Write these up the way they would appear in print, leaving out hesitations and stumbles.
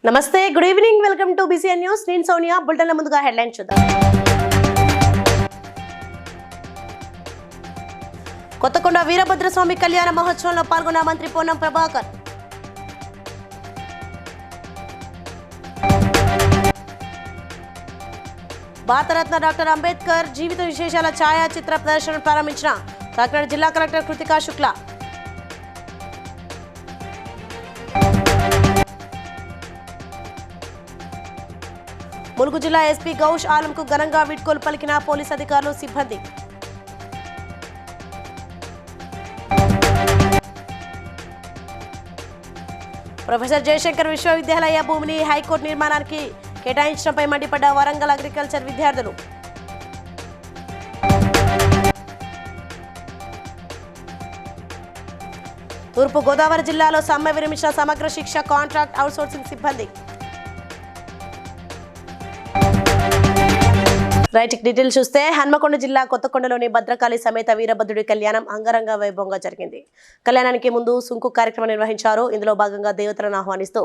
నమస్తే, good evening. Welcome to BCN news. నేను సోనియా. బులెటిన్ల ముందుగా హెడ్లైన్స్ చూద్దాం. కొత్తకొండ వీరభద్రస్వామి కళ్యాణ మహోత్సవంలో పాల్గొన్న మంత్రి పొన్నం ప్రభాకర్. భారతరత్న డాక్టర్ అంబేద్కర్ జీవిత విశేషాల ఛాయాచిత్ర ప్రదర్శన ప్రారంభించిన కాకినాడ జిల్లా కలెక్టర్ కృతికా శుక్లా. ములుగు జిల్లా ఎస్పీ గౌష్ ఆలంకు ఘనంగా వీడ్కోలు పలికిన పోలీస్ అధికారులు, సిబ్బంది. ప్రొఫెసర్ జయశంకర్ విశ్వవిద్యాలయ భూమిని హైకోర్టు నిర్మాణానికి కేటాయించడంపై మండిపడ్డ వరంగల్ అగ్రికల్చర్ విద్యార్థులు. తూర్పు గోదావరి జిల్లాలో సమ్మె విరమించిన సమగ్ర శిక్ష కాంట్రాక్ట్ అవుట్సోర్సింగ్ సిబ్బంది. రైట్ డీటెయిల్స్ చూస్తే, హన్మకొండ జిల్లా కొత్తకొండలోని భద్రకాళి సమేత వీరభద్రుడి కళ్యాణం అంగరంగ వైభవంగా జరిగింది. కళ్యాణానికి ముందు సుంకు కార్యక్రమం నిర్వహించారు. ఇందులో భాగంగా దేవతలను ఆహ్వానిస్తూ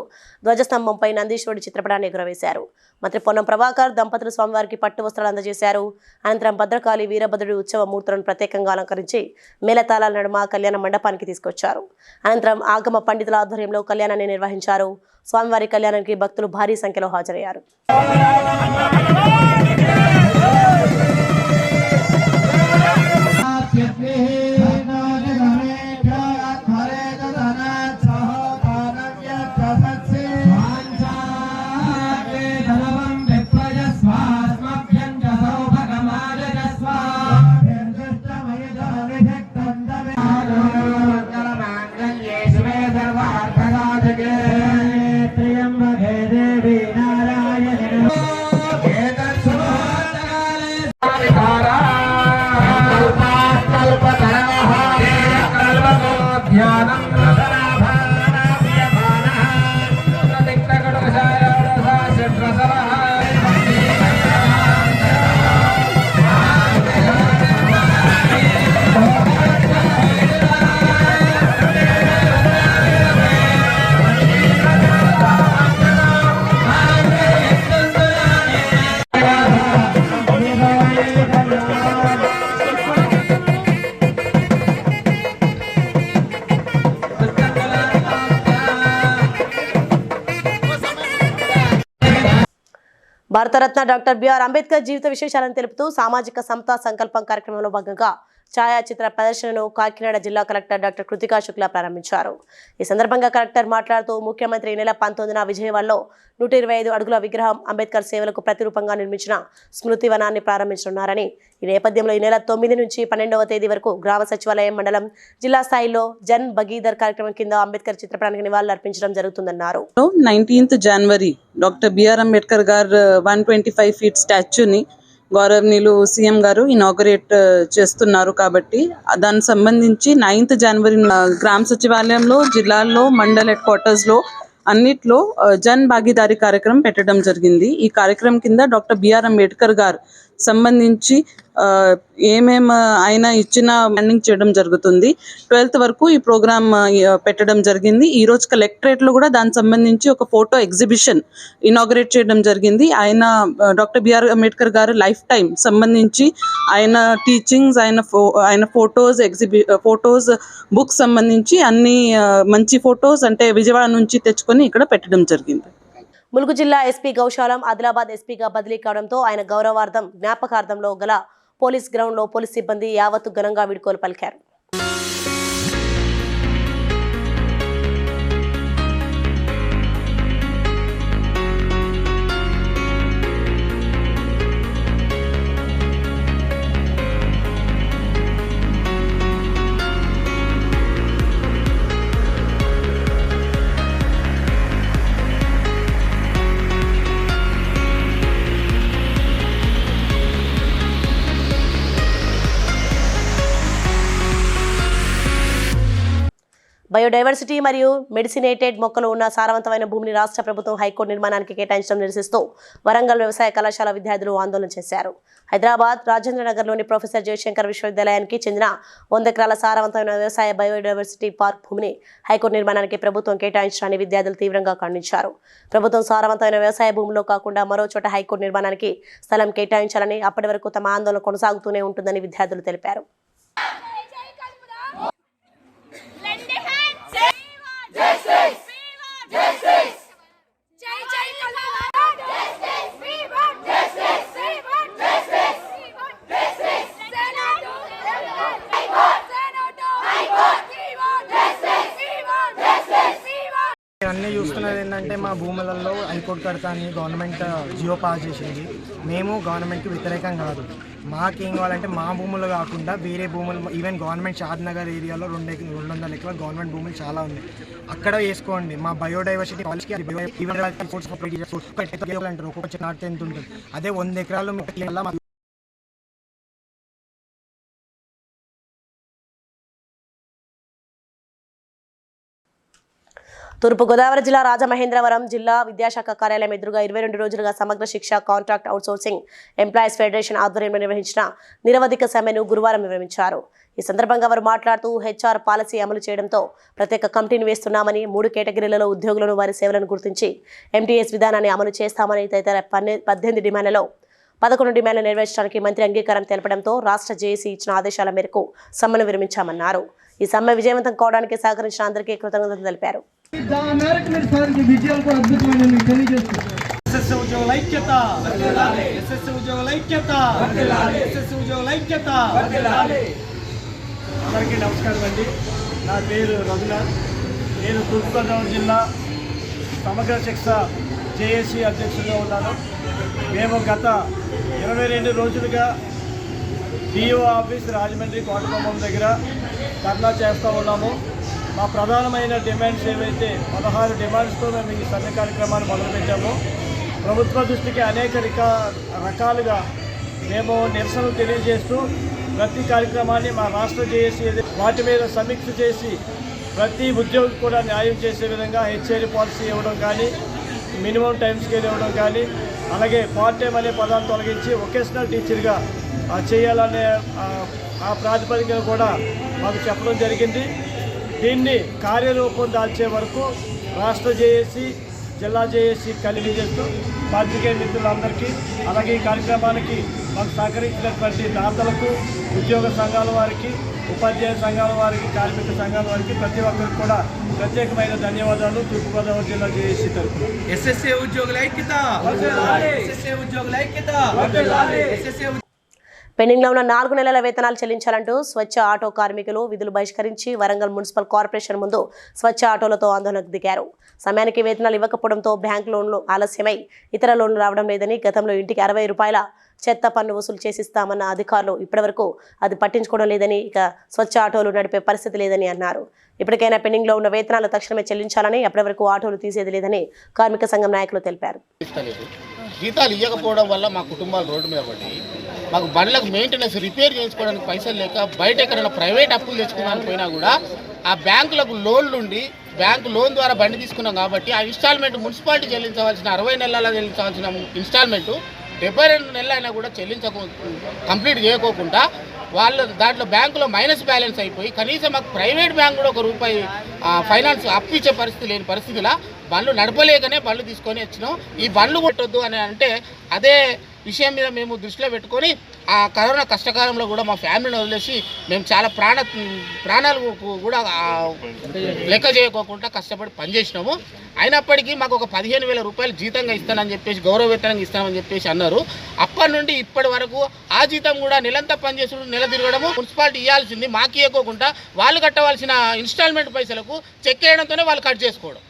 ధ్వజస్తంభంపై నందీశ్వరుడి చిత్రపటాన్ని ఎగురవేశారు. మంత్రి పొన్నం ప్రభాకర్ దంపతులు స్వామివారికి పట్టు వస్త్రాలు అందజేశారు. అనంతరం భద్రకాళి వీరభద్రుడి ఉత్సవ మూర్తులను ప్రత్యేకంగా అలంకరించి మేళతాళాల నడుమ కళ్యాణ మండపానికి తీసుకొచ్చారు. అనంతరం ఆగమ పండితుల ఆధ్వర్యంలో కళ్యాణాన్ని నిర్వహించారు. స్వామివారి కళ్యాణానికి భక్తులు భారీ సంఖ్యలో హాజరయ్యారు. భారతరత్న డాక్టర్ బిఆర్ అంబేద్కర్ జీవిత విశేషాలను తెలుపుతూ సామాజిక సమతా సంకల్పం కార్యక్రమంలో భాగంగా ఛాయాచిత్ర ప్రదర్శనను కాకినాడ జిల్లా కలెక్టర్ డాక్టర్ కృతికా శుక్లా ప్రారంభించారు. ఈ సందర్భంగా కలెక్టర్ మాట్లాడుతూ, ముఖ్యమంత్రి ఈ నెల 19న విజయవాడలో 125 అడుగుల విగ్రహం అంబేద్కర్ సేవలకు ప్రతిరూపంగా నిర్మించిన స్మృతి వనాన్ని ప్రారంభించనున్నారని, ఈ నేపథ్యంలో ఈ నెల 9 నుంచి 12వ తేదీ వరకు గ్రామ సచివాలయం, మండలం, జిల్లా స్థాయిలో జన్ భగీదర్ కార్యక్రమం కింద అంబేద్కర్ చిత్రపటానికి నివాళులు అర్పించడం జరుగుతుందన్నారు. 19th జనవరి డాక్టర్ బిఆర్ అంబేద్కర్ గారు 125 ఫీట్ స్టాచ్యూని గౌరవనీయులు సీఎం గారు ఇనాగరేట్ చేస్తున్నారు. కాబట్టి దానికి సంబంధించి 9th జనవరి గ్రామ సచివాలయంలో, జిల్లాల్లో, మండల్ హెడ్ క్వార్టర్స్లో అన్నిట్లో జన్ భాగీదారీ కార్యక్రమం పెట్టడం జరిగింది. ఈ కార్యక్రమం కింద డాక్టర్ బిఆర్ అంబేద్కర్ గారు సంబంధించి ఏమేమి ఆయన ఇచ్చిన ల్యాండింగ్ చేయడం జరుగుతుంది. 12th వరకు ఈ ప్రోగ్రామ్ పెట్టడం జరిగింది. ఈరోజు కలెక్టరేట్లో కూడా దానికి సంబంధించి ఒక ఫోటో ఎగ్జిబిషన్ ఇనాగరేట్ చేయడం జరిగింది. ఆయన డాక్టర్ బిఆర్ అంబేద్కర్ గారు లైఫ్ టైం సంబంధించి ఆయన టీచింగ్స్, ఆయన ఫొటోస్ బుక్స్ సంబంధించి అన్ని మంచి ఫొటోస్ అంటే విజయవాడ నుంచి తెచ్చుకొని ఇక్కడ పెట్టడం జరిగింది. ములుగు జిల్లా ఎస్పీ గౌశాలం ఆదిలాబాద్ ఎస్పీగా బదిలీ కావడంతో ఆయన గౌరవార్థం జ్ఞాపకార్థంలో గల పోలీస్ గ్రౌండ్లో పోలీస్ సిబ్బంది యావత్తు ఘనంగా వీడ్కోలు పలికారు. బయోడైవర్సిటీ మరియు మెడిసినేటెడ్ మొక్కలు ఉన్న సారవంతమైన భూమిని రాష్ట్ర ప్రభుత్వం హైకోర్టు నిర్మాణానికి కేటాయించడం నిరసిస్తూ వరంగల్ వ్యవసాయ కళాశాల విద్యార్థులు ఆందోళన చేశారు. హైదరాబాద్ రాజేంద్రనగర్లోని ప్రొఫెసర్ జయశంకర్ విశ్వవిద్యాలయానికి చెందిన 100 ఎకరాల సారవంతమైన వ్యవసాయ బయోడైవర్సిటీ పార్క్ భూమిని హైకోర్టు నిర్మాణానికి ప్రభుత్వం కేటాయించడాన్ని విద్యార్థులు తీవ్రంగా ఖండించారు. ప్రభుత్వం సారవంతమైన వ్యవసాయ భూమిలో కాకుండా మరో చోట హైకోర్టు నిర్మాణానికి స్థలం కేటాయించాలని, అప్పటి వరకు తమ ఆందోళన కొనసాగుతూనే ఉంటుందని విద్యార్థులు తెలిపారు. అన్నీ చూస్తున్నది ఏంటంటే మా భూములలో హైకోర్టు కడతా అని గవర్నమెంట్ జియో పాస్ చేసింది. మేము గవర్నమెంట్కి వ్యతిరేకం కాదు. మాకేం కావాలంటే మా భూములు కాకుండా వేరే భూములు, ఈవెన్ గవర్నమెంట్ షాద్నగర్ ఏరియాలో 200 ఎకరాల గవర్నమెంట్ భూములు చాలా ఉన్నాయి. అక్కడ వేసుకోండి. మా బయోడైవర్సిటీ పాలసీకి అంటారు, ఒక్కొక్క నాటితే ఎంత ఉంటుంది. అదే 100 ఎకరాలు తూర్పుగోదావరి జిల్లా రాజమహేంద్రవరం జిల్లా విద్యాశాఖ కార్యాలయం ఎదురుగా 22 రోజులుగా సమగ్ర శిక్ష కాంట్రాక్ట్ అవుట్సోర్సింగ్ ఎంప్లాయీస్ ఫెడరేషన్ ఆధ్వర్యంలో నిర్వహించిన నిరవధిక సమ్మెను గురువారం నిర్వహించారు. ఈ సందర్భంగా వారు మాట్లాడుతూ హెచ్ఆర్ పాలసీ అమలు చేయడంతో ప్రత్యేక కమిటీని వేస్తున్నామని, 3 కేటగిరీలలో ఉద్యోగులను వారి సేవలను గుర్తించి ఎంటీఎస్ విధానాన్ని అమలు చేస్తామని తదితర 18 డిమాండ్లలో 11 డిమాండ్లు నెరవేర్చడానికి మంత్రి అంగీకారం తెలపడంతో రాష్ట్ర జేఏసీ ఇచ్చిన ఆదేశాల మేరకు సమ్మెను విరమించామన్నారు. ఈ సమ్మె విజయవంతం కావడానికి సహకరించిన అందరికీ కృతజ్ఞతలు తెలిపారు. అందరికీ నమస్కారం అండి. నా పేరు రఘునాథ్. నేను తూర్పుగోదావరి జిల్లా సమగ్ర శిక్ష జేఏసీ అధ్యక్షుడిగా ఉన్నాను. మేము గత 22 రోజులుగా డిఓ ఆఫీస్ రాజమండ్రి కోటబొమ్మం దగ్గర ధర్నా చేస్తూ ఉన్నాము. మా ప్రధానమైన డిమాండ్స్ ఏవైతే 16 డిమాండ్స్తో మేము ఈ సమ్మె కార్యక్రమాన్ని మొదలుపెట్టాము. ప్రభుత్వ దృష్టికి అనేక రకాలుగా మేము నిరసనలు తెలియజేస్తూ ప్రతి కార్యక్రమాన్ని మా రాష్ట్ర జేఏసీ వాటి మీద సమీక్ష చేసి ప్రతి ఉద్యోగికి కూడా న్యాయం చేసే విధంగా హెచ్ఆర్ పాలసీ ఇవ్వడం కానీ, మినిమం టైం స్కేల్ ఇవ్వడం కానీ, అలాగే పార్ట్ టైం అనే పదాన్ని తొలగించి వొకేషనల్ టీచర్గా చేయాలనే ఆ ప్రాతిపదికన కూడా మాకు చెప్పడం జరిగింది. దీన్ని కార్యరూపం దాల్చే వరకు రాష్ట్ర జేఏసీ, జిల్లా జేఏసీ కలిగి చేస్తూ పాత్రికేయ మిత్రులందరికీ, అలాగే ఈ కార్యక్రమానికి మాకు సహకరించినటువంటి దాతలకు, ఉద్యోగ సంఘాల వారికి, ఉపాధ్యాయ సంఘాల వారికి, కార్మిక సంఘాల వారికి ప్రతి ఒక్కరికి కూడా ప్రత్యేకమైన ధన్యవాదాలు. తూర్పుగోదావరి జిల్లా జేఏసీ తరఫున ఎస్ఎస్ఏ ఉద్యోగుల ఐక్యత, ఎస్ఎస్ఏ ఉద్యోగుల ఐక్యత. పెండింగ్లో ఉన్న 4 నెలల వేతనాలు చెల్లించాలంటూ స్వచ్ఛ ఆటో కార్మికులు విధులు బహిష్కరించి వరంగల్ మున్సిపల్ కార్పొరేషన్ ముందు స్వచ్ఛ ఆటోలతో ఆందోళనకు దిగారు. సమయానికి వేతనాలు ఇవ్వకపోవడంతో బ్యాంక్ లోన్లు ఆలస్యమై ఇతర లోన్లు రావడం లేదని, గతంలో ఇంటికి 60 రూపాయల చెత్త పన్ను వసూలు చేసిస్తామన్న అధికారులు ఇప్పటివరకు అది పట్టించుకోవడం లేదని, ఇక స్వచ్ఛ ఆటోలు నడిపే పరిస్థితి లేదని అన్నారు. ఇప్పటికైనా పెండింగ్లో ఉన్న వేతనాలు తక్షణమే చెల్లించాలని, అప్పటి వరకు ఆటోలు తీసేది లేదని కార్మిక సంఘం నాయకులు తెలిపారు. జీతాలు ఇవ్వకపోవడం వల్ల మా కుటుంబాలు రోడ్డు మీద పడి, మాకు బండ్లకు మెయింటెనెన్స్ రిపేర్ చేయించుకోవడానికి పైసలు లేక బయట ఎక్కడైనా ప్రైవేట్ అప్పులు తెచ్చుకోవడానికి పోయినా కూడా ఆ బ్యాంకులకు లోన్లు ఉండి బ్యాంకు లోన్ ద్వారా బండి తీసుకున్నాం కాబట్టి ఆ ఇన్స్టాల్మెంట్ మున్సిపాలిటీ చెల్లించవలసిన 60 నెలల చెల్లించవలసిన ఇన్స్టాల్మెంటు 72 నెలలు అయినా కూడా కంప్లీట్ చేయకోకుండా వాళ్ళు దాంట్లో బ్యాంకులో మైనస్ బ్యాలెన్స్ అయిపోయి కనీసం మాకు ప్రైవేట్ బ్యాంక్ కూడా ₹1 ఫైనాన్స్ అప్పు ఇచ్చే పరిస్థితి లేని పరిస్థితిలా బండ్లు నడపలేకనే బండ్లు తీసుకొని వచ్చినాం. ఈ బండ్లు కొట్టొద్దు అని అంటే అదే విషయం మీద మేము దృష్టిలో పెట్టుకొని ఆ కరోనా కష్టకాలంలో కూడా మా ఫ్యామిలీని వదిలేసి మేము చాలా ప్రాణాలు కూడా లెక్క చేయకోకుండా కష్టపడి పనిచేసినాము. అయినప్పటికీ మాకు ఒక 15,000 రూపాయలు జీతంగా ఇస్తానని చెప్పేసి, గౌరవ వేతనంగా ఇస్తామని చెప్పేసి అన్నారు. అప్పటి నుండి ఇప్పటి వరకు ఆ జీతం కూడా నెలంతా పనిచేసుడు, నెల తిరగడము, మున్సిపాలిటీ ఇవ్వాల్సింది మాకు ఇవ్వకోకుండా వాళ్ళు కట్టవలసిన ఇన్స్టాల్మెంట్ పైసలకు చెక్ వేయడంతోనే వాళ్ళు కట్ చేసుకోవడం.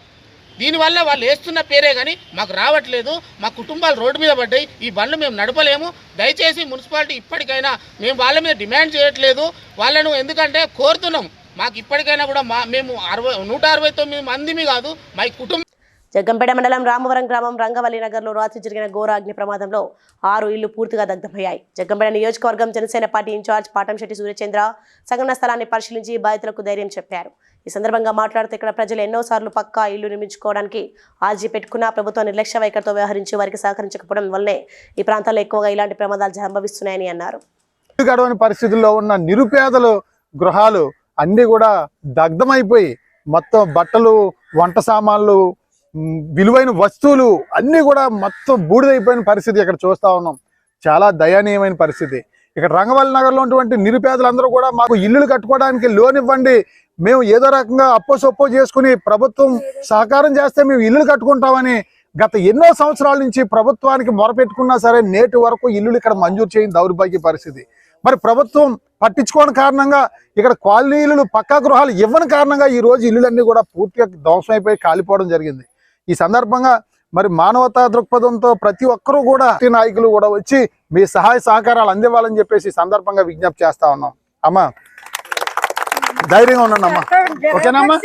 దీనివల్ల వాళ్ళు వేస్తున్న పేరే కానీ మాకు రావట్లేదు. మా కుటుంబాలు రోడ్డు మీద పడ్డాయి. ఈ బండ్లు మేము నడపలేము. దయచేసి మున్సిపాలిటీ ఇప్పటికైనా, మేము వాళ్ళ మీద డిమాండ్ చేయట్లేదు వాళ్ళను, ఎందుకంటే కోరుతున్నాం మాకు ఇప్పటికైనా కూడా మేము 169 మందిమి కాదు మా కుటుంబం. జగ్గంపేట మండలం రామవరం గ్రామం రంగవల్లి నగర్లో రాత్రి జరిగిన ఘోర అగ్ని ప్రమాదంలో 6 ఇళ్లు పూర్తిగా దగ్ధమయ్యాయి. జగ్గంపేట నియోజకవర్గం జనసేన పార్టీ ఇన్ఛార్జ్ పాటంశెట్టి సూర్యచంద్ర సంఘటన స్థలాన్ని పరిశీలించి బాధితులకు ధైర్యం చెప్పారు. ఈ సందర్భంగా మాట్లాడుతూ ఇక్కడ ప్రజలు ఎన్నోసార్లు పక్కా ఇల్లు నిర్మించుకోవడానికి ఆర్జీ పెట్టుకున్న ప్రభుత్వం నిర్లక్ష్య వైఖరితో వ్యవహరించి వారికి సహకరించకపోవడం వల్లనే ఈ ప్రాంతాల్లో ఎక్కువగా ఇలాంటి ప్రమాదాలు సంభవిస్తున్నాయని అన్నారు. గడవని పరిస్థితుల్లో ఉన్న నిరుపేదలు గృహాలు అన్నీ కూడా దగ్ధమైపోయి మొత్తం బట్టలు, వంట సామాన్లు, విలువైన వస్తువులు అన్నీ కూడా మొత్తం బూడిదైపోయిన పరిస్థితి ఇక్కడ చూస్తూ ఉన్నాం. చాలా దయనీయమైన పరిస్థితి. ఇక్కడ రంగవల్లి నగర్లో ఉన్నటువంటి నిరుపేదలందరూ కూడా మాకు ఇల్లులు కట్టుకోవడానికి లోన్ ఇవ్వండి, మేము ఏదో రకంగా అప్పో చేసుకుని ప్రభుత్వం సహకారం చేస్తే మేము ఇల్లులు కట్టుకుంటామని గత ఎన్నో సంవత్సరాల నుంచి ప్రభుత్వానికి మొరపెట్టుకున్నా సరే నేటి వరకు ఇల్లులు ఇక్కడ మంజూరు చేయని దౌర్భాగ్య పరిస్థితి. మరి ప్రభుత్వం పట్టించుకోని కారణంగా ఇక్కడ కాలనీలు, పక్కా గృహాలు ఇవ్వని కారణంగా ఈ రోజు ఇల్లులన్నీ కూడా పూర్తిగా ధ్వంసమైపోయి కాలిపోవడం జరిగింది. ఈ సందర్భంగా మరి మానవతా దృక్పథంతో ప్రతి ఒక్కరూ కూడా నాయకులు కూడా వచ్చి మీ సహాయ సహకారాలు అందివ్వాలని చెప్పేసి ఈ సందర్భంగా విజ్ఞప్తి చేస్తా ఉన్నాం. అమ్మా ధైర్యంగా ఉండండి అమ్మా, ఓకేనమ్మా.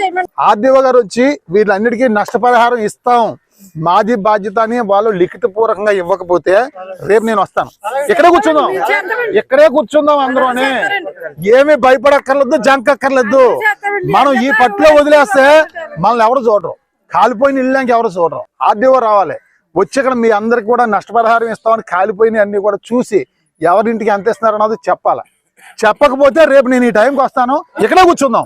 ఆర్డీఓ గారు వచ్చి వీళ్ళన్నిటికీ నష్టపరిహారం ఇస్తాం, మాది బాధ్యత అని వాళ్ళు లిఖిత పూర్వకంగా ఇవ్వకపోతే రేపు నేను వస్తాను. ఇక్కడే కూర్చుందాం అందరూనే. ఏమీ భయపడక్కర్లేదు, జంకక్కర్లేదు. మనం ఈ పట్టులో వదిలేస్తే మనల్ని ఎవరు చూడరు, కాలిపోయిన ఇళ్ళకి ఎవరు చూడరు. ఆర్డీఓ రావాలి, వచ్చి ఇక్కడ మీ అందరికి కూడా నష్టపరిహారం ఇస్తామని కాలిపోయిన అన్ని కూడా చూసి ఎవరింటికి ఎంత ఇస్తున్నారు అన్నది చెప్పాలి. చెప్పకపోతే రేపు నేను ఈ టైంకి వస్తాను, ఇక్కడే కూర్చుందాం.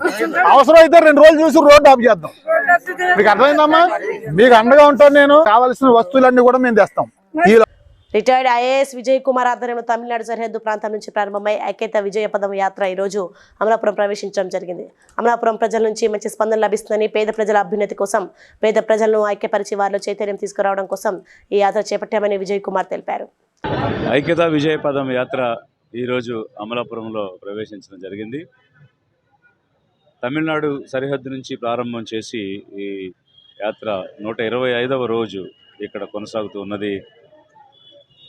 అవసరం అయితే 2 రోజులు చూసి రోడ్డు ఆఫ్ చేద్దాం. మీకు అర్థమైందమ్మా? మీకు అండగా ఉంటాను నేను. కావాల్సిన వస్తువులన్నీ కూడా మేము తెస్తాం. రిటైర్డ్ ఐఏఎస్ విజయ్ కుమార్ ఆధ్వర్యంలో తమిళనాడు సరిహద్దు ప్రాంతం నుంచి ప్రారంభమై ఐక్యత విజయ పదం యాత్ర ఈరోజు అమలాపురం ప్రవేశించడం జరిగింది. అమలాపురం ప్రజల నుంచి మంచి స్పందన లభిస్తుందని, పేద ప్రజల అభ్యున్నతి కోసం, పేద ప్రజలను ఐక్యపరిచి వారిలో చైతన్యం తీసుకురావడం కోసం ఈ యాత్ర చేపట్టామని విజయ్ కుమార్ తెలిపారు. ఐక్యత విజయ పదం యాత్ర ఈరోజు అమలాపురంలో ప్రవేశించడం జరిగింది. తమిళనాడు సరిహద్దు నుంచి ప్రారంభం చేసి ఈ యాత్ర 125వ రోజు ఇక్కడ కొనసాగుతూ ఉన్నది.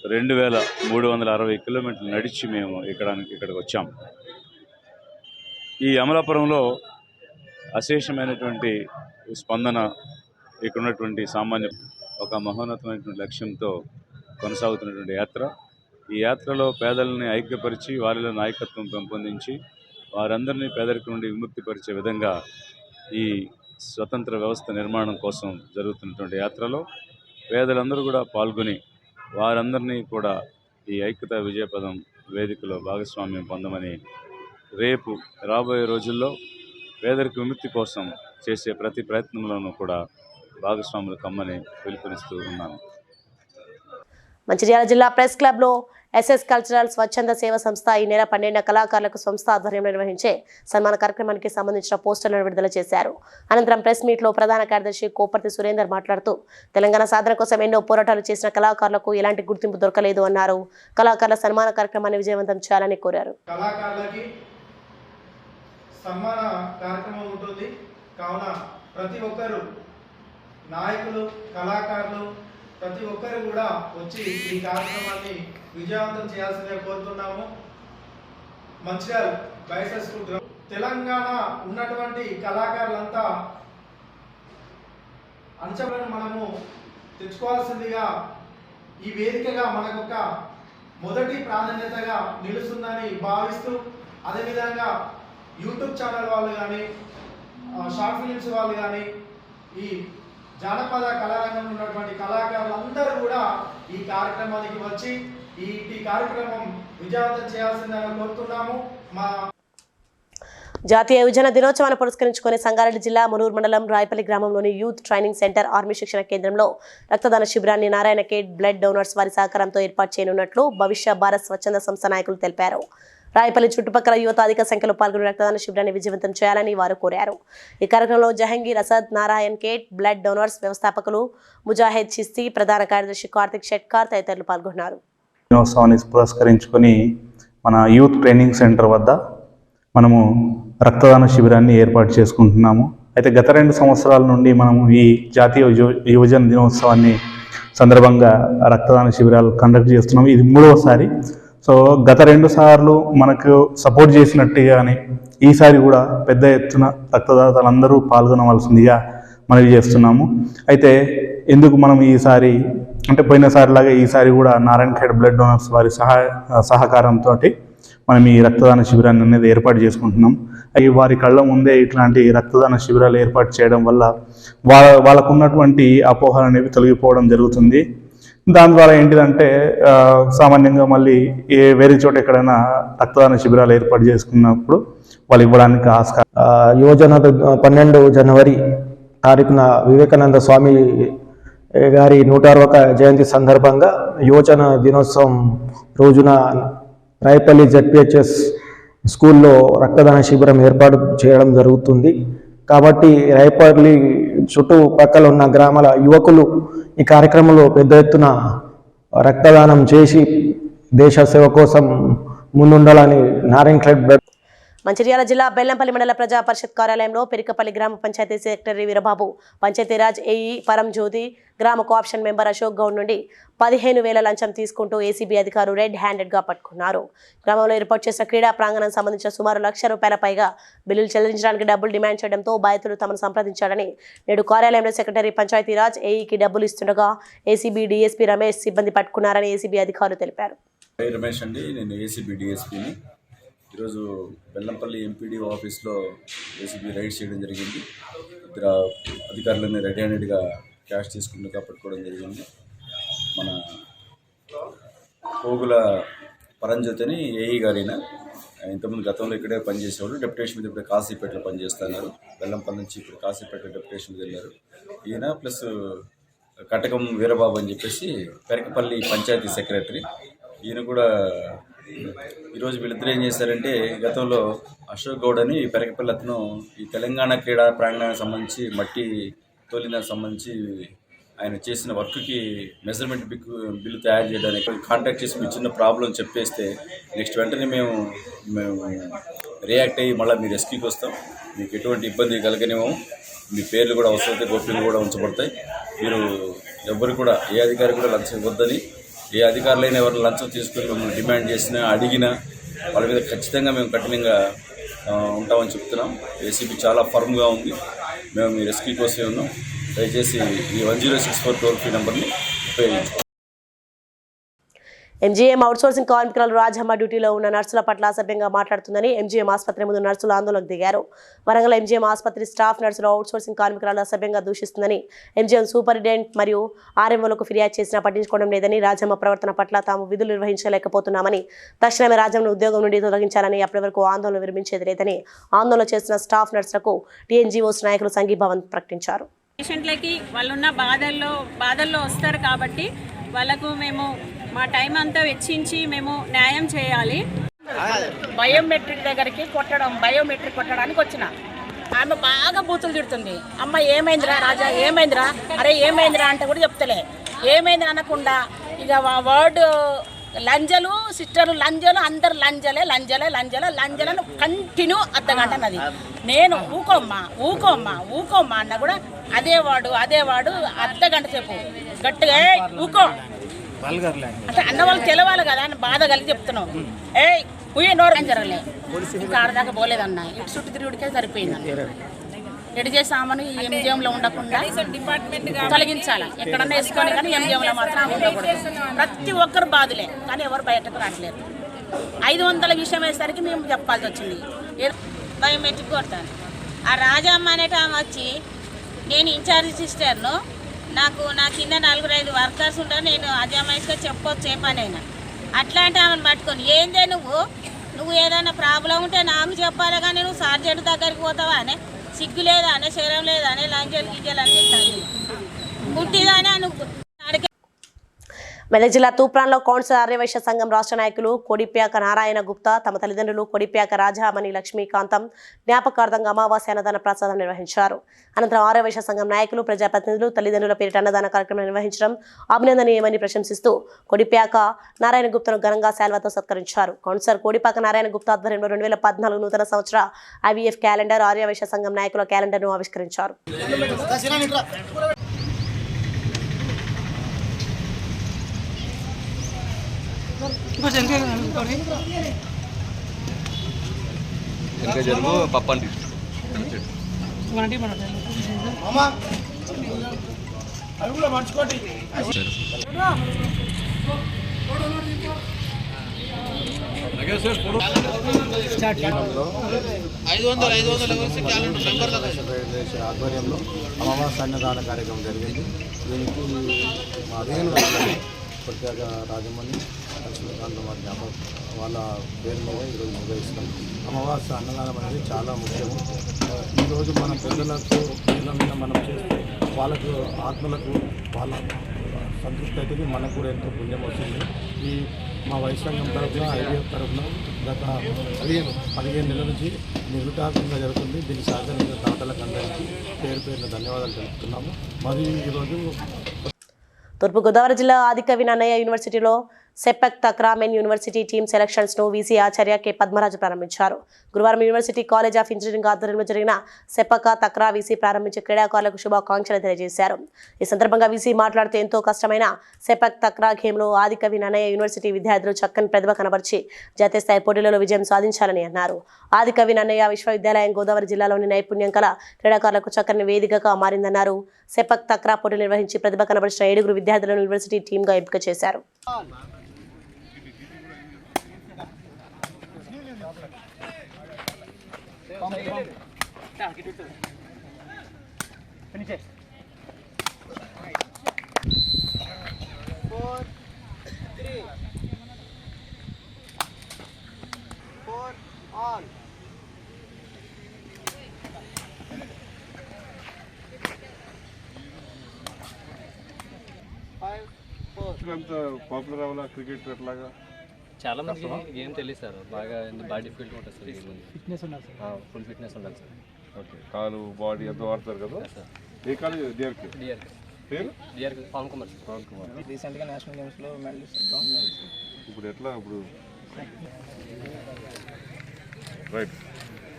2360 కిలోమీటర్లు నడిచి మేము ఇక్కడికి వచ్చాం. ఈ అమలాపురంలో అశేషమైనటువంటి స్పందన, ఇక్కడ ఉన్నటువంటి సామాన్య ఒక మహోన్నతమైనటువంటి లక్ష్యంతో కొనసాగుతున్నటువంటి యాత్ర. ఈ యాత్రలో పేదలని ఐక్యపరిచి వారిలో నాయకత్వం పెంపొందించి వారందరినీ పేదరికం నుండి విముక్తిపరిచే విధంగా ఈ స్వతంత్ర వ్యవస్థ నిర్మాణం కోసం జరుగుతున్నటువంటి యాత్రలో పేదలందరూ కూడా పాల్గొని వారందరినీ కూడా ఈ ఐక్యతా విజయపదం వేదికలో భాగస్వామ్యం పొందమని, రేపు రాబోయే రోజుల్లో పేదరిక విముక్తి కోసం చేసే ప్రతి ప్రయత్నంలోనూ కూడా భాగస్వాములు కమ్మని పిలుపునిస్తూ ఉన్నాను. మంచిర్యాల జిల్లా ప్రెస్ క్లబ్లో ఎస్ఎస్ కల్చరల్ స్వచ్ఛంద సేవ సంస్థ ఈ నెల 12 కళాకారులకు సంస్థ ఆధ్వర్యంలో నిర్వహించే సన్మాన కార్యక్రమానికి సంబంధించిన పోస్టర్లను విడుదల చేశారు. అనంతరం ప్రెస్ మీట్లో ప్రధాన కార్యదర్శి కోపర్తి సురేందర్ మాట్లాడుతూ తెలంగాణ సాధన కోసం ఎన్నో పోరాటాలు చేసిన కళాకారులకు ఎలాంటి గుర్తింపు దొరకలేదు అన్నారు. కళాకారుల సన్మాన కార్యక్రమాన్ని విజయవంతం చేయాలని కోరారు. కళాకారులకి సన్మాన కార్యక్రమం ఉంటుంది కావున ప్రతి ఒక్కరు నాయకులు, కళాకారులు ప్రతి ఒక్కరు కూడా వచ్చి ఈ కార్యక్రమాన్ని విజయవంతం చేయాల్సిందిగా కోరుతున్నాము. మంచిర్యాల బైసెస్ తెలంగాణ ఉన్నటువంటి కళాకారులంతా అంచనాలను మనము తెచ్చుకోవాల్సిందిగా ఈ వేదికగా మనకొక మొదటి ప్రాధాన్యతగా నిలుస్తుందని భావిస్తూ, అదేవిధంగా యూట్యూబ్ ఛానల్ వాళ్ళు కానీ, షార్ట్ ఫిలిమ్స్ వాళ్ళు కానీ, ఈ జానపద కళారంగంలో ఉన్నటువంటి కళాకారులందరూ కూడా ఈ కార్యక్రమానికి వచ్చి ఈ కార్యక్రమం విజయవంతం చేయాల్సిందని కోరుతున్నాము. జాతీయ యువజన దినోత్సవాన్ని పురస్కరించుకుని సంగారెడ్డి జిల్లా మునూరు మండలం రాయపల్లి గ్రామంలోని యూత్ ట్రైనింగ్ సెంటర్ ఆర్మీ శిక్షణ కేంద్రంలో రక్తదాన శిబిరాన్ని నారాయణ కేట్ బ్లడ్ డోనర్స్ వారి సహకారంతో ఏర్పాటు చేయనున్నట్లు భవిష్య భారత్ స్వచ్ఛంద సంస్థ నాయకులు తెలిపారు. రాయపల్లి చుట్టుపక్కల యువత అధిక సంఖ్యలో పాల్గొని రక్తదాన శిబిరాన్ని విజయవంతం చేయాలని వారు కోరారు. ఈ కార్యక్రమంలో Jahangir Asad, Narayankhed blood donors వ్యవస్థాపకులు ముజాహిద్ చిస్తీ, ప్రధాన కార్యదర్శి కార్తిక్ షెట్కార్ తదితరులు పాల్గొన్నారు. దినోత్సవాన్ని పురస్కరించుకొని మన యూత్ ట్రైనింగ్ సెంటర్ వద్ద మనము రక్తదాన శిబిరాన్ని ఏర్పాటు చేసుకుంటున్నాము. అయితే గత 2 సంవత్సరాల నుండి మనము ఈ జాతీయ యువజన దినోత్సవాన్ని సందర్భంగా రక్తదాన శిబిరాలు కండక్ట్ చేస్తున్నాము. ఇది 3వసారి. సో గత 2 సార్లు మనకు సపోర్ట్ చేసినట్టుగానే ఈసారి కూడా పెద్ద ఎత్తున రక్తదాతలందరూ పాల్గొనవలసిందిగా మనవి చేస్తున్నాము. అయితే ఎందుకు మనం ఈసారి అంటే పోయినసారిలాగా ఈసారి కూడా నారాయణఖేడ్ బ్లడ్ డోనర్స్ వారి సహకారంతో మనం ఈ రక్తదాన శిబిరాన్ని అనేది ఏర్పాటు చేసుకుంటున్నాం. అవి వారి కళ్ళ ముందే ఇట్లాంటి రక్తదాన శిబిరాలు ఏర్పాటు చేయడం వల్ల వాళ్ళకు ఉన్నటువంటి అపోహలు అనేవి తొలగిపోవడం జరుగుతుంది. దాని ద్వారా ఏంటిదంటే సామాన్యంగా మళ్ళీ వేరే చోట ఎక్కడైనా రక్తదాన శిబిరాలు ఏర్పాటు చేసుకున్నప్పుడు వాళ్ళు ఇవ్వడానికి ఆస్కారం. యోజన 12 జనవరి తారీఖున వివేకానంద స్వామి గారి 160వ జయంతి సందర్భంగా యోజన దినోత్సవం రోజున రాయపల్లి జెడ్పిహెచ్ఎస్ స్కూల్లో రక్తదాన శిబిరం ఏర్పాటు చేయడం జరుగుతుంది. కాబట్టి రాయపల్లి చుట్టుపక్కల ఉన్న గ్రామాల యువకులు ఈ కార్యక్రమంలో పెద్ద ఎత్తున రక్తదానం చేసి దేశ సేవ కోసం ముందుండాలని నారాయణఖేడ్ మంచిర్యాల జిల్లా బెల్లంపల్లి మండల ప్రజా పరిషత్ కార్యాలయంలో పెరికపల్లి గ్రామ పంచాయతీ సెక్రటరీ వీరబాబు, పంచాయతీరాజ్ ఏఈ పరంజ్యోతి, గ్రామ కోఆప్షన్ మెంబర్ అశోక్ గౌడ్ నుండి 15,000 లంచం తీసుకుంటూ ఏసీబీ అధికారులు రెడ్ హ్యాండెడ్గా పట్టుకున్నారు. గ్రామంలో ఏర్పాటు చేసిన క్రీడా ప్రాంగణం సంబంధించిన సుమారు ₹1,00,000 పైగా బిల్లులు చెల్లించడానికి డబ్బులు డిమాండ్ చేయడంతో బాధితులు తమను సంప్రదించాడని నేడు కార్యాలయంలో సెక్రటరీ పంచాయతీరాజ్ ఏఈకి డబ్బులు ఇస్తుండగా ఏసీబీ డీఎస్పీ రమేష్ సిబ్బంది పట్టుకున్నారని ఏసీబీ అధికారులు తెలిపారు. రమేష్ అండి, నేను ఏసీబీ డీఎస్పీని. ఈరోజు బెల్లంపల్లి ఎంపీడీఓ ఆఫీస్లో ఏసీబీ రైడ్ చేయడం జరిగింది. ఇద్దరు అధికారులని రెడీ హ్యాండెడ్గా క్యాష్ తీసుకుంటూ పట్టుకోవడం జరిగింది. మన పోగుల పరంజ్యోతి అని ఏఈ గారైనా ఇంతకుముందు గతంలో ఇక్కడే పనిచేసేవాడు. డెప్యుటేషన్ మీద ఇప్పుడు కాశీపేటలో పనిచేస్తున్నారు. బెల్లంపల్లి నుంచి ఇప్పుడు కాశీపేటలో డెప్యుటేషన్ మీద వెళ్ళారు. ఈయన ప్లస్ కటకం వీరబాబు అని చెప్పేసి పెరకపల్లి పంచాయతీ సెక్రటరీ. ఈయన కూడా ఈరోజు వీళ్ళిద్దరు ఏం చేశారంటే, గతంలో అశోక్ గౌడ్ అని పెరకపల్లి అతను ఈ తెలంగాణ క్రీడా ప్రాంగణానికి సంబంధించి మట్టి తోలినానికి సంబంధించి ఆయన చేసిన వర్క్కి మెజర్మెంట్ బిల్లు తయారు చేయడానికి కాంటాక్ట్ చేసి మీ చిన్న ప్రాబ్లం చెప్పేస్తే నెక్స్ట్ వెంటనే మేము రియాక్ట్ అయ్యి మళ్ళీ మీ రెస్క్యూకి వస్తాం. మీకు ఎటువంటి ఇబ్బంది కలగనేమో, మీ పేర్లు కూడా అవసరమైతే గోప్యంగా కూడా ఉంచబడతాయి. మీరు ఎవ్వరు కూడా ఏ అధికారి కూడా లంచం ఇవ్వద్దని, ఏ అధికారులైనా ఎవరిని లంచం తీసుకుని మిమ్మల్ని డిమాండ్ చేసినా అడిగినా వాళ్ళ మీద ఖచ్చితంగా మేము కఠినంగా ఉంటామని చెప్తున్నాం. ఏసీబీ చాలా ఫర్మ్గా ఉంది. మేము మీ రెస్క్యూ కోసమే ఉన్నాం. దయచేసి ఈ 1064 టోల్ ఫ్రీ నెంబర్ని ఉపయోగించుకోండి. ఎంజీఎం అవుట్సోర్సింగ్ కార్మికురాలు రాజమ్మ డ్యూటీలో ఉన్న నర్సుల పట్ల అసభ్యంగా మాట్లాడుతుందని ఎంజీఎం ఆసుపత్రి ముందు నర్సులు ఆందోళనకు దిగారు. వరంగల్ ఎంజీఎం ఆసుపత్రి స్టాఫ్ నర్సులు అవుట్సోర్సింగ్ కార్మికురాలు అసభ్యంగా దూషిస్తుందని ఎంజీఎం సూపరింటెండెంట్ మరియు ఆర్ఎంఓలకు ఫిర్యాదు చేసినా పట్టించుకోవడం లేదని, రాజమ్మ ప్రవర్తన పట్ల తాము విధులు నిర్వహించలేకపోతున్నామని, తక్షణమే రాజమ్మను ఉద్యోగం నుండి తొలగించాలని, అప్పటి వరకు ఆందోళన విరమించేది లేదని ఆందోళన చేస్తున్న స్టాఫ్ నర్సులకు టీఎన్జీఓస్ నాయకులు సంఘీభావం ప్రకటించారు. పేషెంట్లకి వాళ్ళున్న బాధల్లో వస్తారు కాబట్టి వాళ్ళకు మేము మా టైం అంతా వెచ్చించి మేము న్యాయం చేయాలి. బయోమెట్రిక్ దగ్గరికి బయోమెట్రిక్ కొట్టడానికి వచ్చిన ఆమె బాగా బూతులు తిడుతుంది. అమ్మ ఏమైందిరా రాజా, ఏమైందిరా, అరే ఏమైందిరా అంటే కూడా చెప్తలే. ఏమైంది అనకుండా ఇక వర్డ్ లంజలు సిస్టర్లు లంజలు అందరు లంజలని కంటిన్యూ అర్ధగంట అన్నది. నేను ఊకోమ్మా అన్న కూడా అదే వాడు అర్ధగంట సేపు గట్టిగా ఊకో అంటే అన్న వాళ్ళు తెలవాలి కదా అని బాధ కలిగి చెప్తున్నాం. నోరు జరగలే, ఇంకా ఆడదాకా పోలేదన్న. ఇటు చుట్టూ తిరుగుడికే సరిపోయింది. ఎడి చేసామని ఈ ఎంజిఎంలో ఉండకుండా తొలగించాలి. ఎక్కడన్నా వేసుకొని కానీ ఎంజిఎంలో మాత్రం ఉండకూడదు. ప్రతి ఒక్కరు బాధలే కానీ ఎవరు బయటకు రావట్లేదు. 500 విషయం వేసరికి మేము చెప్పాల్సి వచ్చింది. బయోమెట్రిక్ కొడతాను. ఆ రాజమ్మ అనేట ఆమె వచ్చి, నేను ఇన్ఛార్జ్ సిస్టర్ను, నాకు నా కింద 4-5 వర్కర్స్ ఉంటారు, నేను అజామైస్గా చెప్పొచ్చు ఏ పనైనా. అట్లాంటి ఆమెను పట్టుకొని ఏందే నువ్వు ఏదైనా ప్రాబ్లం ఉంటే నాకు చెప్పాలి కానీ నువ్వు సార్జెంట్ దగ్గరికి పోతావా అనే, సిగ్గు లేదా అనే, శరం లేదా అనే, లంజలు గిజ్జలు అనిపిస్తాను గుట్టిదానే నువ్వు. మెదక్ జిల్లా తూప్రాన్లో కౌన్సిల్ ఆర్యవైశ్య సంఘం రాష్ట్ర నాయకులు కొడిప్యాక నారాయణ గుప్తా తమ తల్లిదండ్రులు కొడిప్యాక రాజామణి లక్ష్మీకాంతం జ్ఞాపకార్థంగా అమావాస్య అన్నదాన ప్రసాదం నిర్వహించారు. అనంతరం ఆర్యవైశ్య సంఘం నాయకులు, ప్రజాప్రతినిధులు తల్లిదండ్రుల పేరిట అన్నదాన కార్యక్రమం నిర్వహించడం అభినందనీయమని ప్రశంసిస్తూ కొడిప్యాక నారాయణ గుప్తను ఘనంగా శాల్వాతో సత్కరించారు. కౌన్సిలర్ కొడిప్యాక నారాయణ గుప్తా ఆధ్వర్యంలో 2014 నూతన సంవత్సర ఐవీఎఫ్ క్యాలెండర్, ఆర్యవైశ్య సంఘం నాయకుల క్యాలెండర్ను ఆవిష్కరించారు. జరుగు పప్పండి అమ్మా అవి కూడా మర్చిపోండి. ఆధ్వర్యంలో అమావాస్య అన్నదాన కార్యక్రమం జరిగింది. దీనికి మా అధికారులు ప్రత్యేక రాజమణి లక్ష్మీకాంత్ వారి జ్ఞాపకం వాళ్ళ పేరు మీద ఈరోజు నిర్వహిస్తాం. అమావాస్య అన్నదానం అనేది చాలా ముఖ్యము. ఈరోజు మన పెద్దలకు పేర్ల మీద మనం చేస్తే వాళ్ళకు ఆత్మలకు వాళ్ళ సంతృప్తి అయితే మనకు కూడా ఎంతో పుణ్యం వస్తుంది. ఈ మా వైశాంగం తరఫున ఐడిఎఫ్ తరఫున గత 15 నెలల నుంచి నిర్విఘాతంగా జరుగుతుంది. దీన్ని సహకరించిన దాతలకు అందరికీ పేరు పేరున ధన్యవాదాలు తెలుపుతున్నాము. మరియు ఈరోజు తూర్పుగోదావరి జిల్లా ఆదికవి నన్నయ్య యూనివర్సిటీలో sepak తక్రా men university team selections ను వీసీ ఆచార్య కె పద్మరాజు ప్రారంభించారు. గురువారం యూనివర్సిటీ కాలేజ్ ఆఫ్ ఇంజనీరింగ్ ఆధ్వర్యంలో జరిగిన సెపక తక్రా వీసీ ప్రారంభించి క్రీడాకారులకు శుభాకాంక్షలు తెలియజేశారు. ఈ సందర్భంగా వీసీ మాట్లాడుతూ ఎంతో కష్టమైన సెపక్ తక్రా గేమ్లో ఆదికవి నన్నయ్య యూనివర్సిటీ విద్యార్థులు చక్కని ప్రతిభ కనబర్చి జాతీయ స్థాయి పోటీలలో విజయం సాధించాలని అన్నారు. ఆదికవి నన్నయ్య విశ్వవిద్యాలయం గోదావరి జిల్లాలోని నైపుణ్యం కల క్రీడాకారులకు చక్కని వేదికగా మారిందన్నారు. సెపక్ తక్రా పోటీలు నిర్వహించి ప్రతిభ కనబరిచిన 7 విద్యార్థులను యూనివర్సిటీ టీమ్గా ఎంపిక చేశారు. పాపులర్ అవ్వాలా క్రికెట్ అట్లాగా చాలా మందికి గేమ్ తెలియదు సార్. బాగా బాడీ ఫిట్ ఉంటుంది సార్. ఫిట్నెస్ ఉండాలి సార్. ఫుల్ ఫిట్నెస్ ఉండాలి సార్. ఓకే, కాలు బాడీ అంతా వాడతారు కదా. ఏ కాలేజ్? డిఆర్కే. పేరు డిఆర్కే పవన్ కుమార్. రీసెంట్గా నేషనల్ గేమ్స్లో మెడలిస్ట్. ఇప్పుడు ఎట్లా ఇప్పుడు రైట్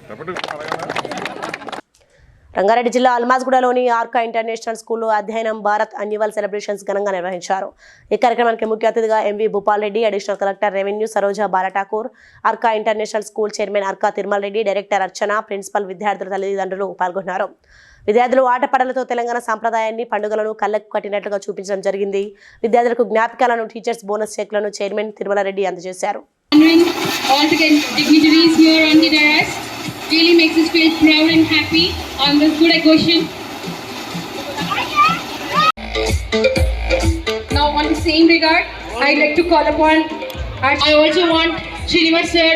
చెప్పండి. రంగారెడ్డి జిల్లా అల్మాజ్గూడలోని ఆర్కా ఇంటర్నేషనల్ స్కూల్లో అధ్యయనం భారత్ అన్యువల్ సెలబ్రేషన్స్ ఘనంగా నిర్వహించారు. ఈ కార్యక్రమానికి ముఖ్య అతిథిగా MV Bhupal Reddy, additional collector revenue Saroja Balathakur, Arka international school chairman Arka Tirumal Reddy, director Archana, principal, విద్యార్థుల తల్లిదండ్రులు పాల్గొన్నారు. విద్యార్థులు ఆటపాటలతో తెలంగాణ సాంప్రదాయాన్ని, పండుగలను కళ్ళకు కట్టినట్లుగా చూపించడం జరిగింది. విద్యార్థులకు జ్ఞాపికలను, టీచర్స్ బోనస్ చెక్లను చైర్మన్ తిరుమల రెడ్డి అందజేశారు. Really makes us feel proud and happy on this good occasion. Now on the same regard, I'd like to call upon, I also want Srinivas sir.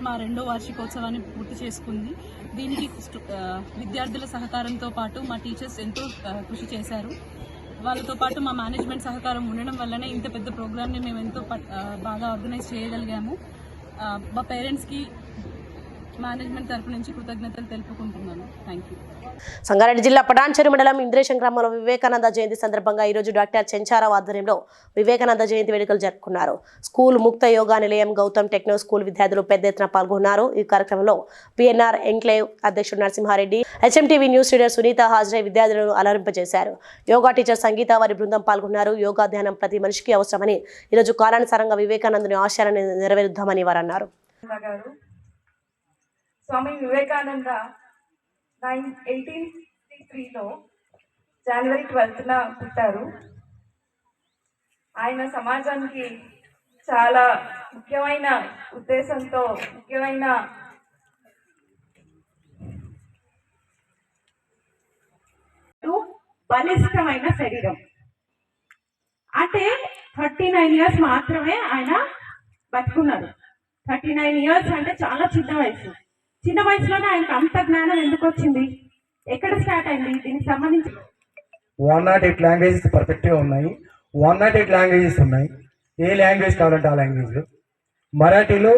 మా 2వ వార్షికోత్సవాన్ని పూర్తి చేసుకుంది. దీనికి విద్యార్థుల సహకారంతో పాటు మా టీచర్స్ ఎంతో కృషి చేశారు. వాళ్ళతో పాటు మా మేనేజ్మెంట్ సహకారం ఉండడం వల్లనే ఇంత పెద్ద ప్రోగ్రామ్ని మేము ఎంతో బాగా ఆర్గనైజ్ చేయగలిగాము. మా పేరెంట్స్కి మేనేజ్మెంట్ తరపు నుంచి కృతజ్ఞతలు తెలుపుకుంటున్నాను. Thank you. సంగారెడ్డి జిల్లా పటాన్చెరు మండలం ఇంద్రేశం గ్రామంలో వివేకానంద జయంతి సందర్భంగా ఈరోజు డాక్టర్ చెంచారావు ఆధ్వర్యంలో వివేకానంద జయంతి వేడుకలు జరుపుకున్నారు. స్కూల్ ముక్త యోగా నిలయం గౌతమ్ టెక్నో స్కూల్ విద్యార్థులు పెద్ద ఎత్తున పాల్గొన్నారు. ఈ కార్యక్రమంలో పిఎన్ఆర్ ఎంక్లేవ్ అధ్యక్షుడు Narasimha Reddy, HMTV news reader Sunitha హాజరై విద్యార్థులను అలరింపజేశారు. యోగా టీచర్ సంగీత వారి బృందం పాల్గొన్నారు. యోగా ధ్యానం ప్రతి మనిషికి అవసరమని, ఈరోజు కాలానుసారంగా వివేకానందుని ఆశయాలను నెరవేరుద్దామని వారు అన్నారు. స్వామి వివేకానంద 1863లో జనవరి 12న పుట్టారు. ఆయన సమాజానికి చాలా ముఖ్యమైన ఉద్దేశంతో, ముఖ్యమైన బలిష్టమైన శరీరం. అంటే 39 ఇయర్స్ మాత్రమే ఆయన బతుకున్నారు. 39 ఇయర్స్ అంటే చాలా చిన్న వయసు. చిన్న వయసులోనే ఆయనకు అంత జ్ఞానం ఎందుకు వచ్చింది? ఎక్కడ స్టార్ట్ అయింది? దీనికి సంబంధించి 108 లాంగ్వేజెస్ పర్ఫెక్ట్గా ఉన్నాయి. 108 లాంగ్వేజెస్ ఉన్నాయి. ఏ లాంగ్వేజ్ కావాలంటే ఆ లాంగ్వేజ్లో. మరాఠీలో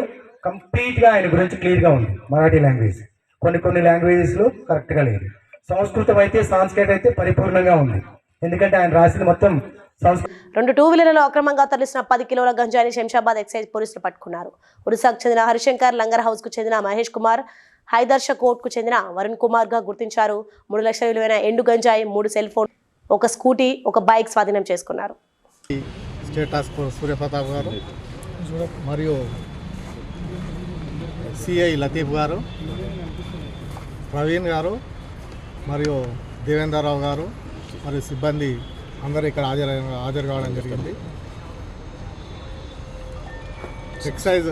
కంప్లీట్గా ఆయన గురించి క్లియర్గా ఉంది. మరాఠీ లాంగ్వేజ్ కొన్ని లాంగ్వేజెస్లో కరెక్ట్గా లేదు. సంస్కృతం అయితే, సాంస్క్రిట్ అయితే పరిపూర్ణంగా ఉంది. ఎందుకంటే ఆయన రాసింది మొత్తం 2 2-వీలర్లలో అక్రమంగా తరలిసిన 10 కిలోల గంజాయిని శంషాబాద్ ఎక్సైజ్ పోలీసులు పట్టుకున్నారు. ఒరిస్సాకు చెందిన హరిశంకర్, లంగర్ హౌస్ కు చెందిన మహేష్ కుమార్, హైదర్ష కోట్ కు చెందిన వరుణ్ కుమార్ గా గుర్తించారు. 3 లక్షల విలువైన ఎండు గంజాయి, 3 సెల్ ఫోన్, ఒక స్కూటీ, ఒక బైక్ స్వాధీనం చేసుకున్నారు. స్టేట్ టాస్క్ ఫోర్స్ సూర్యప్రతాప్ గారు మరియు సిఐ లతీఫ్ గారు, ప్రవీణ్ గారు మరియు దేవేంద్రరావు గారు మరియు సిబ్బంది అందరూ ఇక్కడ హాజరు కావడం జరిగింది. ఎక్సైజ్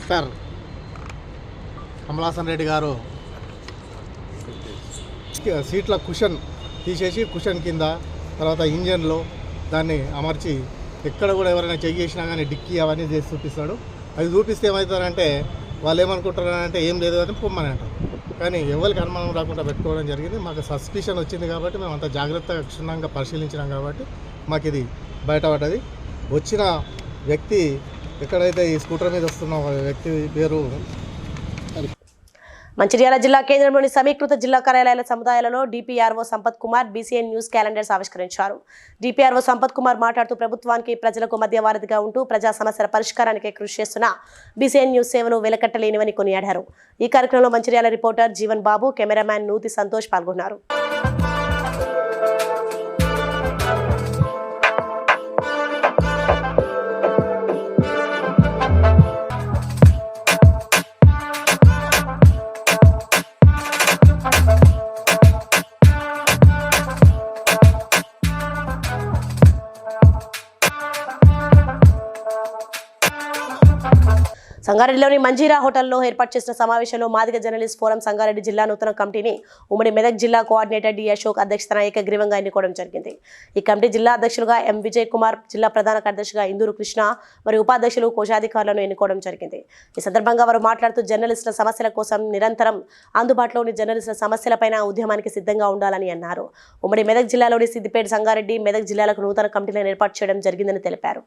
సార్ కమలాసన్ రెడ్డి గారు సీట్ల కుషన్ తీసేసి కుషన్ కింద తర్వాత ఇంజన్లో దాన్ని అమర్చి ఎక్కడ కూడా ఎవరైనా చెక్ చేసినా కానీ డిక్కీ అవన్నీ చేసి చూపిస్తాడు. అది చూపిస్తే ఏమవుతారంటే వాళ్ళు ఏమనుకుంటారంటే ఏం లేదు అని పొమ్మని అంటారు. కానీ ఎవరికి అనుమానం రాకుండా పెట్టుకోవడం జరిగింది. మాకు సస్పిషన్ వచ్చింది కాబట్టి మేము అంత జాగ్రత్తగా క్షుణ్ణంగా పరిశీలించినాం కాబట్టి మాకు ఇది బయటపడ్డది. వచ్చిన వ్యక్తి ఎక్కడైతే ఈ స్కూటర్ మీద వస్తున్న వ్యక్తి పేరు మంచిర్యాల జిల్లా కేంద్రంలోని సమీకృత జిల్లా కార్యాలయాల సముదాయాలలో DPRO Sampath Kumar BCN news calendars ఆవిష్కరించారు. డిపిఆర్ఓ సంపత్ కుమార్ మాట్లాడుతూ ప్రభుత్వానికి ప్రజలకు మధ్యవారధిగా ఉంటూ ప్రజా సమస్యల పరిష్కారానికి కృషి చేస్తున్న బీసీఎన్ న్యూస్ సేవలు వెలకట్టలేనివని కొనియాడారు. ఈ కార్యక్రమంలో మంచిర్యాల రిపోర్టర్ జీవన్ బాబు, కెమెరామ్యాన్ నూతి సంతోష్ పాల్గొన్నారు. సంగారెడ్డిలోని మంజీరా హోటల్లో ఏర్పాటు చేసిన సమావేశంలో మాదిగ జర్నలిస్ట్ ఫోరం సంగారెడ్డి జిల్లా నూతన కమిటీని ఉమ్మడి మెదక్ జిల్లా కోఆర్డినేటర్ డి అశోక్ అధ్యక్షతన ఏకగ్రీవంగా ఎన్నుకోవడం జరిగింది. ఈ కమిటీ జిల్లా అధ్యక్షులుగా ఎం విజయ్ కుమార్, జిల్లా ప్రధాన కార్యదర్శిగా ఇందూరు కృష్ణ మరియు ఉపాధ్యక్షులు కోశాధికారులను ఎన్నుకోవడం జరిగింది. ఈ సందర్భంగా వారు మాట్లాడుతూ జర్నలిస్టుల సమస్యల కోసం నిరంతరం అందుబాటులోని జర్నలిస్టుల సమస్యలపైన ఉద్యమానికి సిద్ధంగా ఉండాలని అన్నారు. ఉమ్మడి మెదక్ జిల్లాలోని సిద్దిపేట, సంగారెడ్డి, మెదక్ జిల్లాలకు నూతన కమిటీలను ఏర్పాటు చేయడం జరిగిందని తెలిపారు.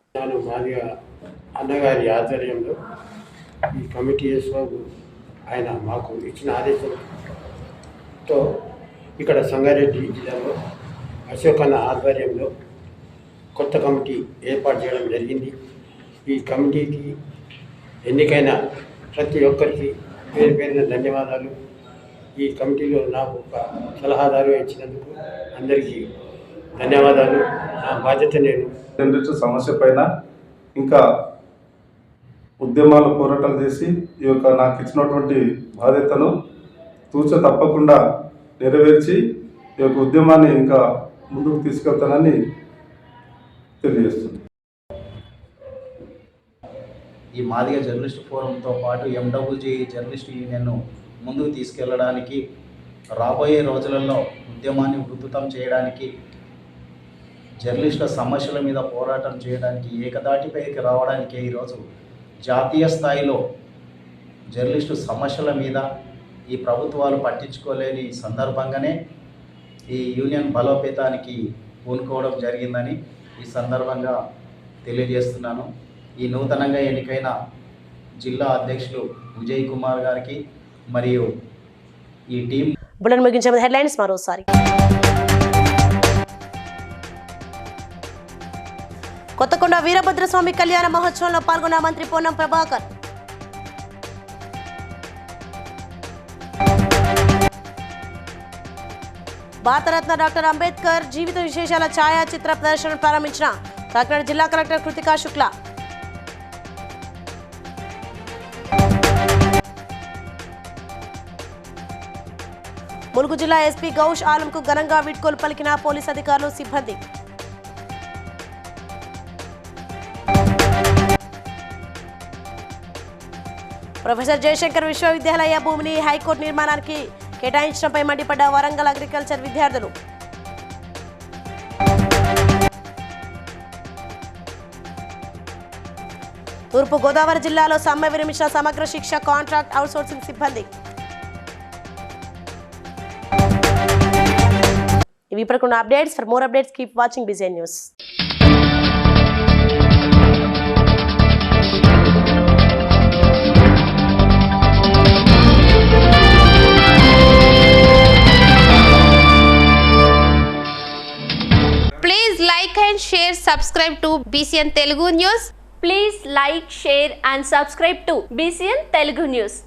ఈ కమిటీ వేసినప్పుడు ఆయన మాకు ఇచ్చిన ఆదేశంతో ఇక్కడ సంగారెడ్డి జిల్లాలో అశోక్ అన్న ఆధ్వర్యంలో కొత్త కమిటీ ఏర్పాటు చేయడం జరిగింది. ఈ కమిటీకి ఎన్నికైన ప్రతి ఒక్కరికి పేరు పేరున ధన్యవాదాలు. ఈ కమిటీలో నాకు ఒక సలహాదారు ఇచ్చినందుకు అందరికీ ధన్యవాదాలు. నా బాధ్యత నేను సమస్య పైన ఇంకా ఉద్యమాలు పోరాటాలు చేసి ఈ యొక్క నాకు ఇచ్చినటువంటి బాధ్యతను తూచ తప్పకుండా నెరవేర్చి ఈ యొక్క ఉద్యమాన్ని ఇంకా ముందుకు తీసుకెళ్తానని తెలియజేస్తుంది. ఈ మాదిగ జర్నలిస్ట్ ఫోరంతో పాటు ఎండబ్ల్యూజీ జర్నలిస్ట్ యూనియన్ను ముందుకు తీసుకెళ్లడానికి, రాబోయే రోజులలో ఉద్యమాన్ని ఉధృతం చేయడానికి, జర్నలిస్టుల సమస్యల మీద పోరాటం చేయడానికి, ఏకదాటిపైకి రావడానికి ఈరోజు జాతీయ స్థాయిలో జర్నలిస్టు సమస్యల మీద ఈ ప్రభుత్వాలు పట్టించుకోలేని సందర్భంగానే ఈ యూనియన్ బలోపేతానికి పూనుకోవడం జరిగిందని ఈ సందర్భంగా తెలియజేస్తున్నాను. ఈ నూతనంగా ఎన్నికైన జిల్లా అధ్యక్షులు విజయ్ కుమార్ గారికి మరియు ఈ టీం బులెటిన్ ముగించే హెడ్లైన్స్ మరోసారి. కొత్తకొండ వీరభద్రస్వామి కళ్యాణ మహోత్సవంలో పాల్గొన్న మంత్రి పొన్నం ప్రభాకర్. భారతరత్న డాక్టర్ అంబేద్కర్ జీవిత విశేషాల ఛాయాచిత్ర ప్రదర్శన ప్రారంభించిన కాకినాడ జిల్లా కలెక్టర్ కృతికా శుక్లా. ములుగు జిల్లా ఎస్పీ గౌష్ ఆలంకు ఘనంగా వీడ్కోలు పలికిన పోలీస్ అధికారులు, సిబ్బంది. ప్రొఫెసర్ జయశంకర్ విశ్వవిద్యాలయ భూమిని హైకోర్టు నిర్మాణానికి కేటాయించడంపై మండిపడ్డ వరంగల్ అగ్రికల్చర్ విద్యార్థులు. తూర్పు గోదావరి జిల్లాలో సమ్మె విరమించిన సమగ్ర శిక్ష కాంట్రాక్ట్ అవుట్సోర్సింగ్ సిబ్బంది. ఇవి ఇప్పటికున్న updates. For more updates keep watching BCN news. subscribe to BCN Telugu News. Please like, share and subscribe to BCN Telugu News.